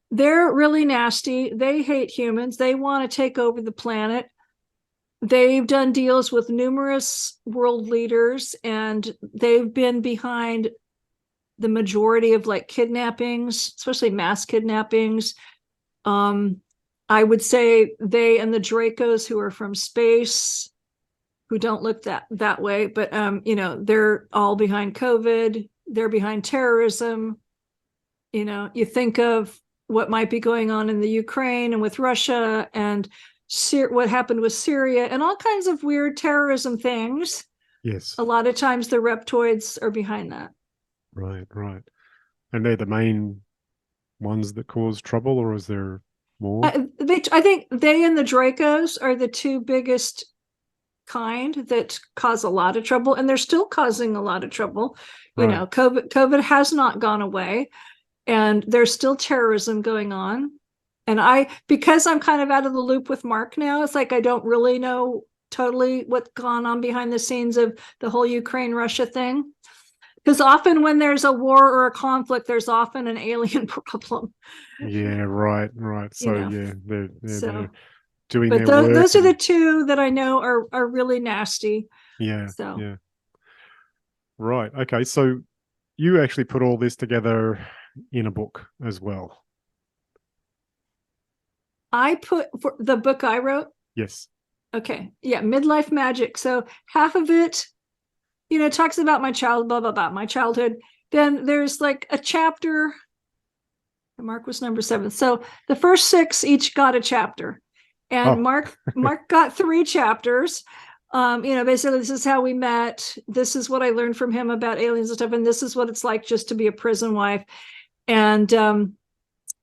they're really nasty. They hate humans. They want to take over the planet. They've done deals with numerous world leaders, and they've been behind the majority of like kidnappings, especially mass kidnappings. I would say they and the Dracos, who are from space, who don't look that way, but they're all behind COVID. They're behind terrorism. You think of what might be going on in the Ukraine and with Russia and what happened with Syria and all kinds of weird terrorism things. Yes. A lot of times the reptoids are behind that. Right, right. And they're the main ones that cause trouble, or is there more? I think they and the Dracos are the two biggest kind that cause a lot of trouble, and they're still causing a lot of trouble. Right. COVID has not gone away, and there's still terrorism going on. And because I'm kind of out of the loop with Mark now, it's like I don't really know totally what's gone on behind the scenes of the whole Ukraine Russia thing. Because often when there's a war or a conflict, there's often an alien problem. Yeah, right, right. you So know. yeah, they're So, doing but their work those are the and two that I know are really nasty. yeah, So yeah. Right. Okay. So you actually put all this together in a book as well. I put for the book I wrote. Yes. Okay, yeah, midlife magic. So half of it, talks about my blah blah blah, my childhood. Then there's like a chapter. Mark was number 7. So the first 6 each got a chapter, and Oh, Mark got 3 chapters. Basically, this is how we met. This is what I learned from him about aliens and stuff, and this is what it's like just to be a prison wife. And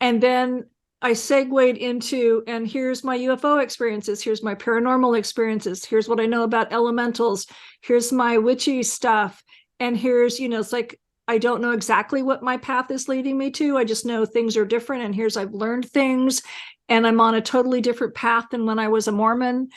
then I segued into, and here's my UFO experiences, here's my paranormal experiences, here's what I know about elementals, here's my witchy stuff, and here's, it's like I don't know exactly what my path is leading me to. I just know things are different, and here's I've learned things, and I'm on a totally different path than when I was a Mormon.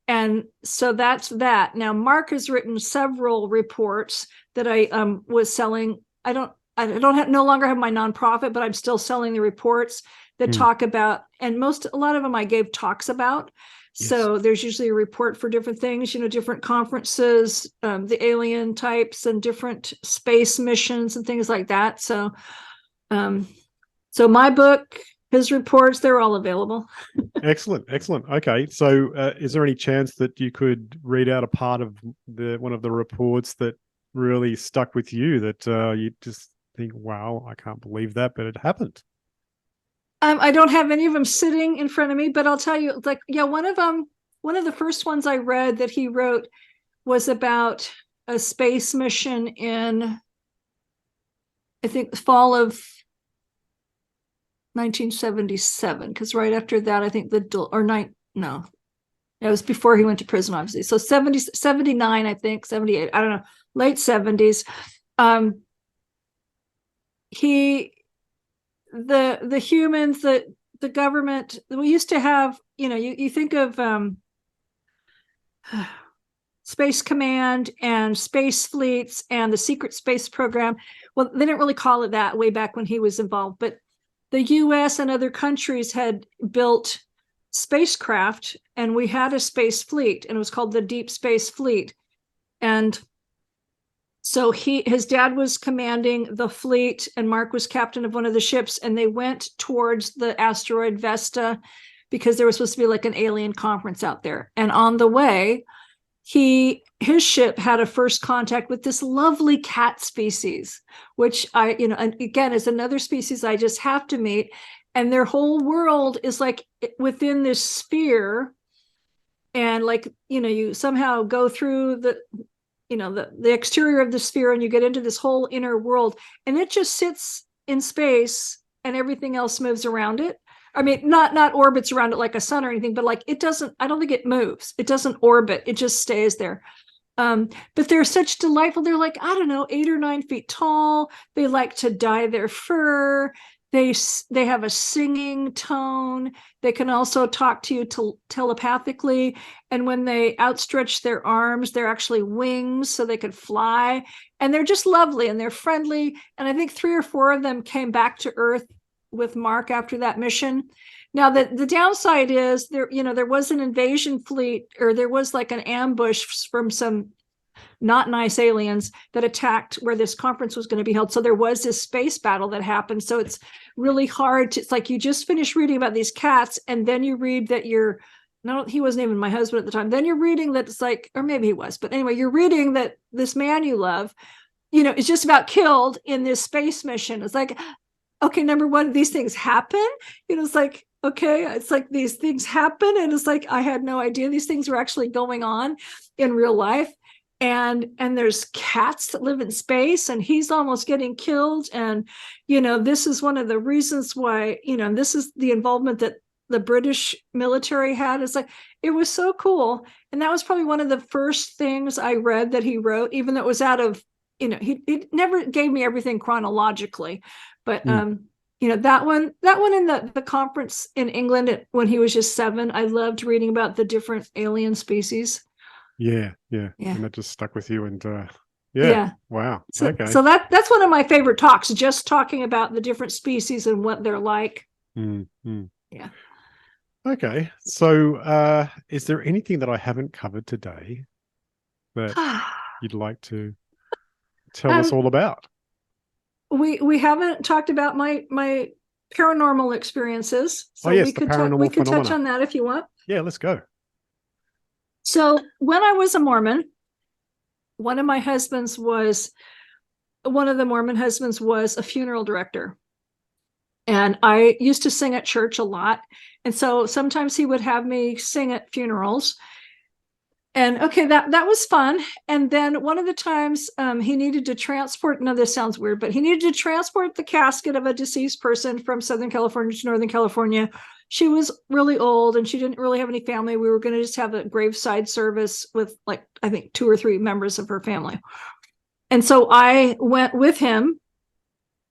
And so that's that. Now, Mark has written several reports that I was selling. I don't no longer have my nonprofit, but I'm still selling the reports that talk about, and a lot of them I gave talks about. Yes. So there's usually a report for different things, different conferences, the alien types and different space missions and things like that. So, so my book, his reports, they're all available. Excellent. Okay. So is there any chance that you could read out a part of one of the reports that really stuck with you, that you just think, wow, I can't believe that, but it happened? I don't have any of them sitting in front of me, but I'll tell you, one of the first ones I read that he wrote was about a space mission in, I think, the fall of 1977, because right after that, I think it was before he went to prison, obviously. So 79, I think, 78, I don't know, late 70s. The humans, the government, we used to have, you think of Space Command and space fleets and the secret space program. Well, they didn't really call it that way back when he was involved, but the US and other countries had built spacecraft, and we had a space fleet, and it was called the Deep Space Fleet. And so his dad was commanding the fleet, and Mark was captain of one of the ships, and they went towards the asteroid Vesta because there was supposed to be like an alien conference out there. And on the way, his ship had a first contact with this lovely cat species, which and again, is another species I just have to meet. And their whole world is like within this sphere. And you somehow go through the exterior of the sphere, and you get into this whole inner world, and it just sits in space and everything else moves around it. I mean, not orbits around it like a sun or anything, but I don't think it moves. It doesn't orbit. It just stays there. But they're such delightful. They're like, I don't know, 8 or 9 feet tall. They like to dye their fur. They have a singing tone. They can also talk to you telepathically. And when they outstretch their arms, they're actually wings, so they could fly. And they're just lovely, and they're friendly. And I think 3 or 4 of them came back to Earth with Mark after that mission. Now, the downside is there was an invasion fleet, or there was like an ambush from some not nice aliens that attacked where this conference was going to be held. So there was this space battle that happened. So it's really hard it's like you just finished reading about these cats, and then you read that he wasn't even my husband at the time. Then you're reading that it's like, or maybe he was, but anyway, you're reading that this man you love, is just about killed in this space mission. It's like, okay, number one, these things happen. It's like, okay, it's like these things happen. And it's like, I had no idea these things were actually going on in real life. And there's cats that live in space, and he's almost getting killed. And, this is one of the reasons why, this is the involvement that the British military had. It's like, it was so cool. And that was probably one of the first things I read that he wrote, even though it was out of, he never gave me everything chronologically, but, that one in the conference in England when he was just 7, I loved reading about the different alien species. Yeah. And that just stuck with you. And wow. So, okay. So that's one of my favorite talks, just talking about the different species and what they're like. Mm-hmm. Yeah. Okay. So is there anything that I haven't covered today that you'd like to tell us all about? We haven't talked about my paranormal experiences. So yes, we could touch on that if you want. Yeah, let's go. So when I was a Mormon, one of the Mormon husbands was a funeral director. And I used to sing at church a lot. And so sometimes he would have me sing at funerals. And okay, that was fun. And then one of the times he needed to transport, no, this sounds weird, but he needed to transport the casket of a deceased person from Southern California to Northern California. She was really old and she didn't really have any family. We were going to just have a graveside service with, like, I think 2 or 3 members of her family. And so I went with him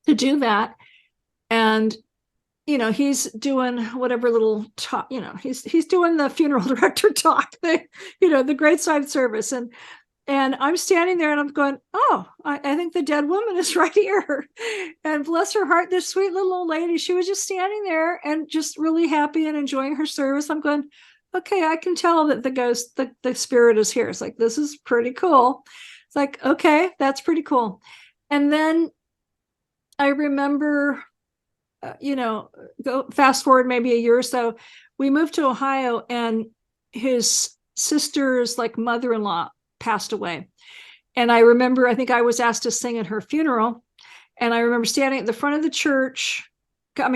to do that. And he's doing whatever little talk, he's doing the funeral director talk, the graveside service. And I'm standing there and I'm going, oh, I think the dead woman is right here. And bless her heart, this sweet little old lady, she was just standing there and just really happy and enjoying her service. I'm going, okay, I can tell that the ghost, the spirit is here. It's like, this is pretty cool. It's like, okay, that's pretty cool. And then I remember, go fast forward maybe a year or so, we moved to Ohio and his sister's like mother-in-law passed away. And I remember, I think I was asked to sing at her funeral. And I remember standing at the front of the church,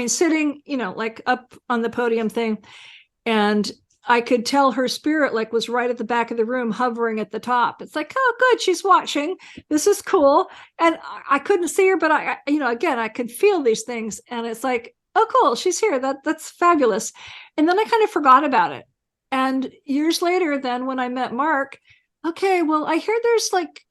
sitting, like up on the podium thing. And I could tell her spirit like was right at the back of the room, hovering at the top. It's like, oh, good, she's watching. This is cool. And I couldn't see her, but again, I could feel these things. And it's like, oh, cool, she's here. That's fabulous. And then I kind of forgot about it. And years later, then when I met Mark, okay, well, I hear there's like,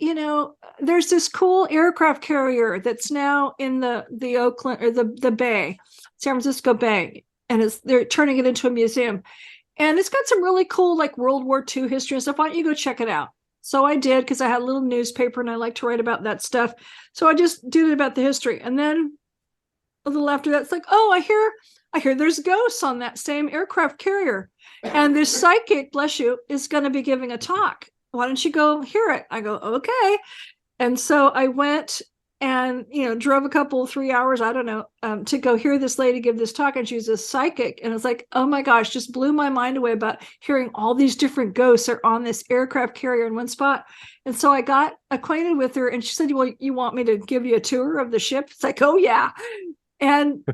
there's this cool aircraft carrier that's now in the Oakland or the Bay, San Francisco Bay, and they're turning it into a museum. And it's got some really cool, like World War II history and stuff. Why don't you go check it out? So I did, because I had a little newspaper and I like to write about that stuff. So I just did it about the history. And then a little after that, it's like, oh, I hear there's ghosts on that same aircraft carrier. And this psychic, bless you, is going to be giving a talk. Why don't you go hear it? I go, okay. And so I went and, drove a couple, 3 hours, I don't know, to go hear this lady give this talk. And she was a psychic. And it's like, oh my gosh, just blew my mind away about hearing all these different ghosts are on this aircraft carrier in one spot. And so I got acquainted with her and she said, well, you want me to give you a tour of the ship? It's like, oh yeah. And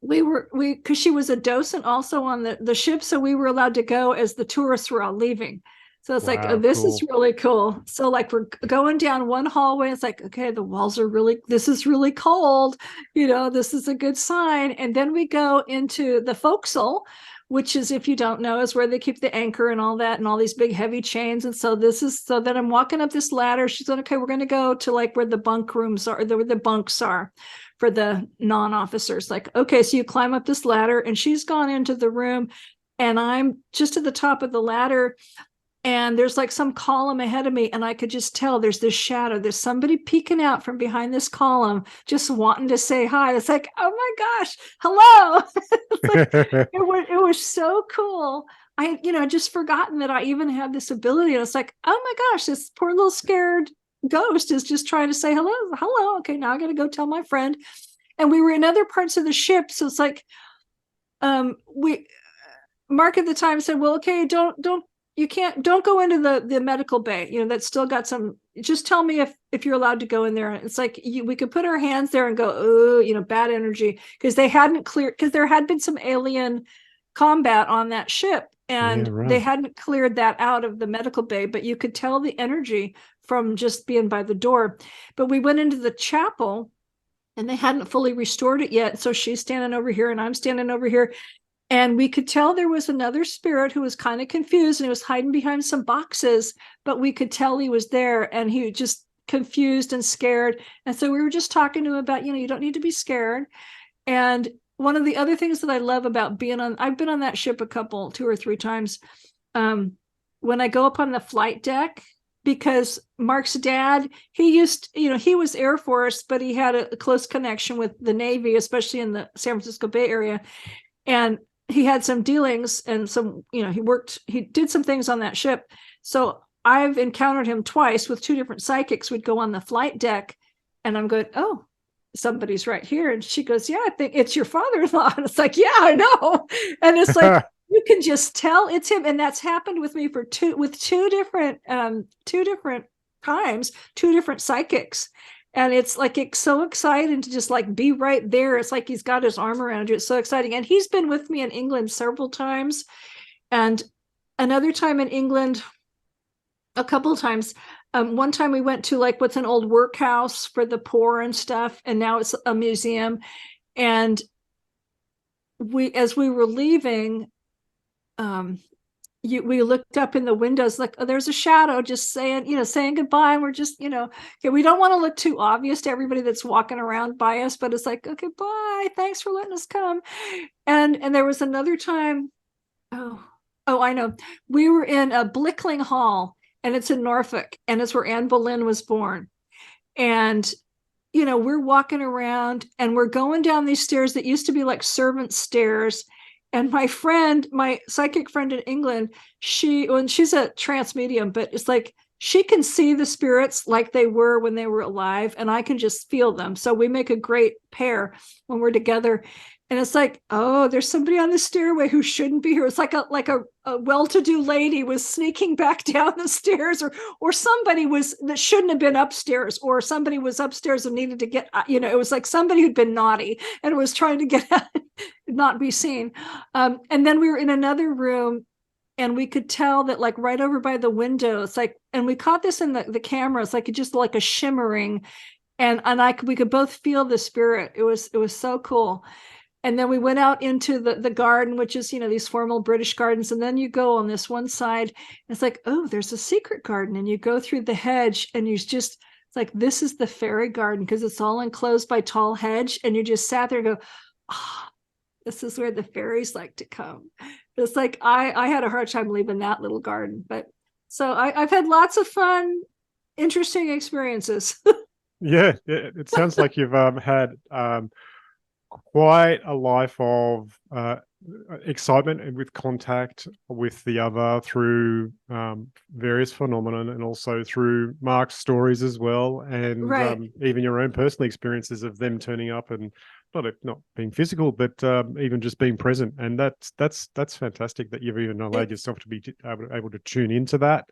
because she was a docent also on the ship. So we were allowed to go as the tourists were all leaving. So it's like, oh, this cool. Is really cool. So like we're going down one hallway. It's like, okay, the walls are this is really cold. This is a good sign. And then we go into the forecastle, which is, if you don't know, is where they keep the anchor and all that and all these big heavy chains. And so then I'm walking up this ladder. She's like, okay, we're going to go to like where the bunk rooms are, where the bunks are for the non-officers. Like, okay, so you climb up this ladder and she's gone into the room and I'm just at the top of the ladder. And there's like some column ahead of me and I could just tell there's this shadow. There's somebody peeking out from behind this column, just wanting to say hi. It's like, oh my gosh, hello. It was so cool. I, just forgotten that I even had this ability. And it's like, oh my gosh, this poor little scared ghost is just trying to say hello. Okay, now I got to go tell my friend. And we were in other parts of the ship. So it's like, Mark at the time said, well, okay, don't go into the medical bay, that's still got some, just tell me if you're allowed to go in there. It's like we could put our hands there and go, oh, bad energy, because they hadn't cleared, because there had been some alien combat on that ship and they hadn't cleared that out of the medical bay, but you could tell the energy from just being by the door. But we went into the chapel and they hadn't fully restored it yet. So she's standing over here and I'm standing over here. And we could tell there was another spirit who was kind of confused and he was hiding behind some boxes, but we could tell he was there and he was just confused and scared. And so we were just talking to him about, you don't need to be scared. And one of the other things that I love about I've been on that ship 2 or 3 times. When I go up on the flight deck, because Mark's dad, he was Air Force, but he had a close connection with the Navy, especially in the San Francisco Bay Area. And he had some dealings and some, he did some things on that ship. So I've encountered him twice with 2 different psychics. We'd go on the flight deck and I'm going, oh, somebody's right here. And she goes, yeah, I think it's your father-in-law. And it's like, yeah, I know. And it's like, you can just tell it's him. And that's happened with me with two different times, 2 different psychics. And it's like, it's so exciting to just like be right there. It's like he's got his arm around you. It's so exciting. And he's been with me in England several times. And another time in England, a couple of times. One time we went to like what's an old workhouse for the poor and stuff, and now it's a museum. And as we were leaving, we looked up in the windows, like, oh, there's a shadow just saying goodbye. And we're just, okay, we don't want to look too obvious to everybody that's walking around by us, but it's like, okay, bye, thanks for letting us come. And there was another time, I know, we were in a Blickling Hall, and it's in Norfolk, and it's where Anne Boleyn was born. And we're walking around, and we're going down these stairs that used to be like servant stairs. And my psychic friend in England, she's a trance medium, but it's like she can see the spirits like they were when they were alive, and I can just feel them. So we make a great pair when we're together. And it's like, oh, there's somebody on the stairway who shouldn't be here. It's like a well-to-do lady was sneaking back down the stairs, or somebody that shouldn't have been upstairs, or somebody was upstairs and needed to get, it was like somebody who'd been naughty and was trying to get out, not be seen. And then we were in another room, and we could tell that like right over by the window, it's like, and we caught this in the camera, it's like just like a shimmering, and we could both feel the spirit. It was so cool. And then we went out into the garden, which is, these formal British gardens. And then you go on this one side, it's like, oh, there's a secret garden. And you go through the hedge, and it's like, this is the fairy garden, because it's all enclosed by tall hedge. And you just sat there and go, ah, this is where the fairies like to come. It's like, I had a hard time leaving that little garden. But so I've had lots of fun, interesting experiences. Yeah, it sounds like you've had quite a life of excitement and with contact with the other through various phenomena, and also through Mark's stories as well, and Right. even your own personal experiences of them turning up and not being physical, but even just being present. And that's fantastic that you've even allowed yourself to be able to tune into that.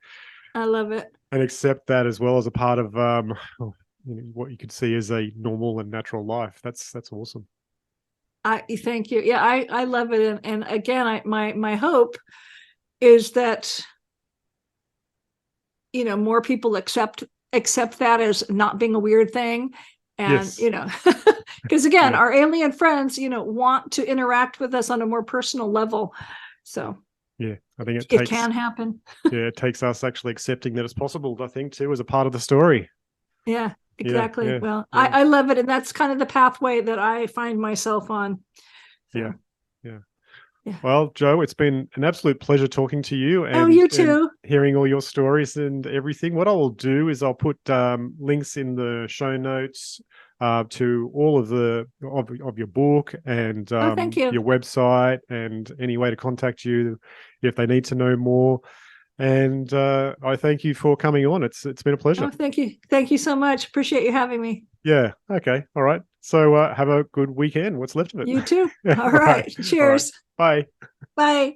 I love it. And accept that as well as a part of what you could see as a normal and natural life. That's awesome. Thank you. Yeah, I love it. And again, my hope is that, more people accept that as not being a weird thing. And, Yes. because again, Yeah. our alien friends, want to interact with us on a more personal level. So Yeah, I think it can happen. Yeah, it takes us actually accepting that it's possible, I think, too, as a part of the story. Yeah, exactly. Yeah, Well, yeah. I love it. And that's kind of the pathway that I find myself on. So, Yeah. yeah. Well, Joe, it's been an absolute pleasure talking to you, and you too. and hearing all your stories and everything. What I will do is I'll put links in the show notes to all of of your book, and Thank you. your website, and any way to contact you if they need to know more. And I thank you for coming on. It's been a pleasure. Thank you. Thank you so much. Appreciate you having me. Yeah. Okay. All right. So have a good weekend. What's left of it. You too. All Right. right. Cheers. All right. Bye. Bye.